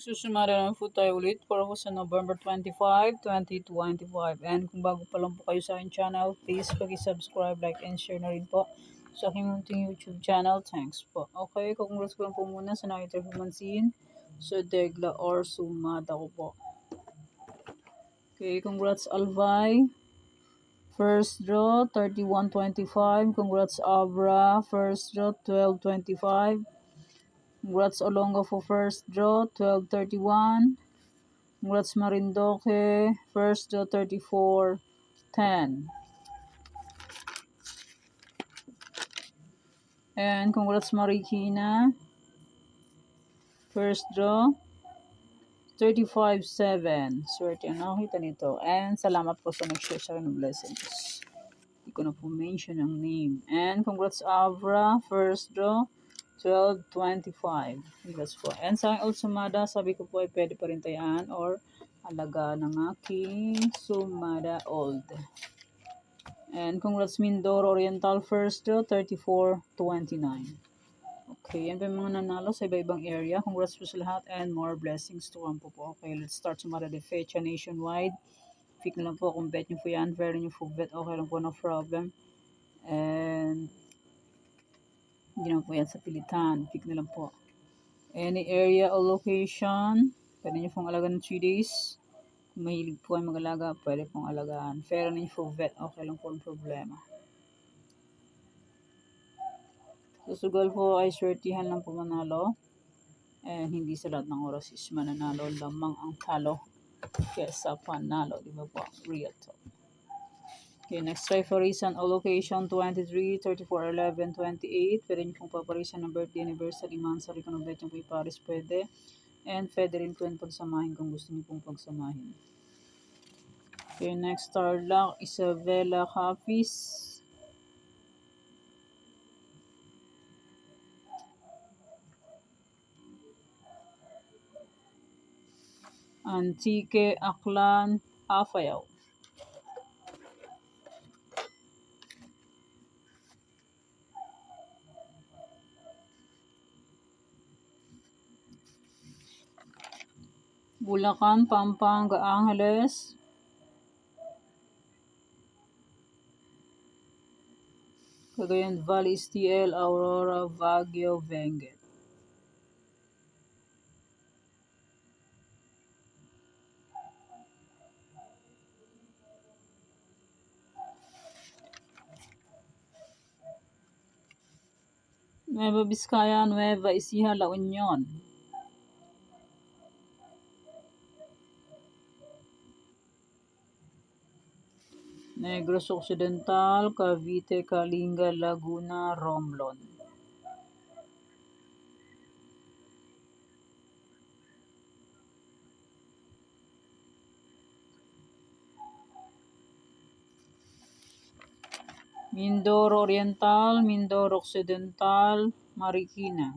Susumara naman po tayo ulit para po sa November 25, 2025. And kung bago pa lang po kayo sa aking channel, please pag-subscribe, like, and share na rin po sa aking munting YouTube channel. Thanks po. Okay, congrats ko lang po muna sa nakita pumansin sa Degla or Sumada ko po. Okay, congrats Alvay. First draw, 31-25. Congrats Abra. First draw, 12-25. Congrats Olonga for first draw, 12-31. Congrats Marindoque, first draw 34-10. And congrats Marikina, first draw 35-7. Swerte ang nakita nito. And salamat po sa nag-share sa akin ng blessings. Hindi ko na po mention ang name. And congrats Avra, first draw 12-25. Congrats po. And sa aking Sumada, sabi ko po ay pwede pa rin tayaan or alaga ng aking Sumada Old. And congrats Mindoro Oriental, first draw 34-29. Okay, yan pa yung mga nanalo sa iba-ibang area. Congrats po sa lahat and more blessings to come po po. Okay, let's start Sumada de Fecha nationwide. Pick na lang po kung bet nyo po yan. Very nyo po bet. Okay lang po, no problem. And hindi naman po yan sa pilitan. Pick na lang po. Any area or location, pwede nyo pong alagaan ng 3 days. Kung mahilig po kayo mag-alaga, pwede pong alagaan. Pero ninyo po vet, okay lang po ang problema. Sa sugal po ay swertihan lang po manalo. And hindi sa lahat ng oras is mananalo, lamang ang talo kesa panalo. Di ba po? Real talk. Okay, next try for reason o location 23, 34, 11, 28. Pwede nyo pong paparisan ng birthday, anniversary, monthsary, kung bet nyo po iparis pwede. And pwede rin po yung pagsamahin kung gusto nyo pong pagsamahin. Okay, next star luck, Isabella Hafiz. Antique Aklan Afayaw. Bulacan, Pampanga, Angeles. Cagayan Valley, STL, Aurora, Baguio, Benguet. Nueva Vizcaya, Nueva Ecija, La Union. Negros Occidental, Cavite, Kalinga, Laguna, Romblon. Mindoro Oriental, Mindoro Occidental, Marikina.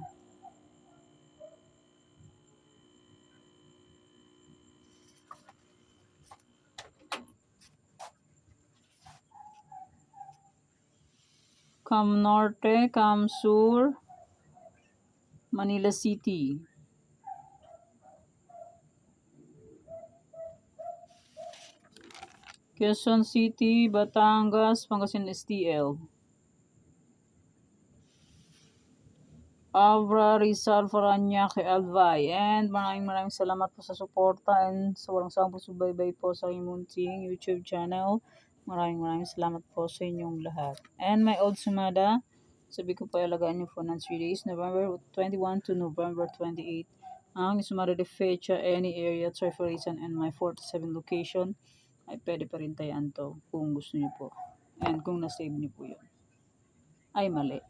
Cam Norte, Cam Sur, Manila City. Quezon City, Batangas, Pangasinan STL. Abra, Rizal, Parañaque, Albay. And maraming salamat po sa suporta and sa walang sawang subaybay po sa aking munting YouTube channel. Maraming salamat po sa inyong lahat. And my old Sumada, sabi ko po alagaan niyo po ng 3 days, November 21 to November 28. Ang Sumada de Fecha, any area, Triforizan, and my 47 location ay pwede pa rin tayaan to kung gusto niyo po. And kung na-save niyo po yun. Ay, mali.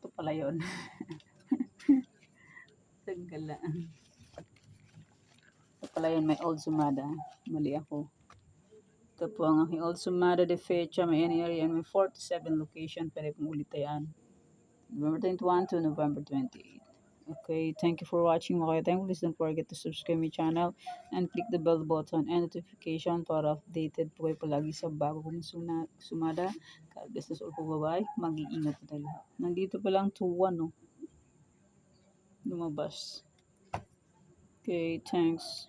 Ito pala yun. Tagalaan. Ito pala yun, may old Sumada. Mali ako. Ito po ang aking old Sumada de Fecha, may any area, and may 47 location. Pwede pong ulit tayaan. November 21 to November 28. Okay, thank you for watching mga kaya. Please don't forget to subscribe my channel and click the bell button and notification para updated po kayo palagi sa bago kong Sumada. God bless us all po, bye-bye. Mag-iingat po tayo lahat. Nandito pa lang 2-1, no? Lumabas. Okay, thanks.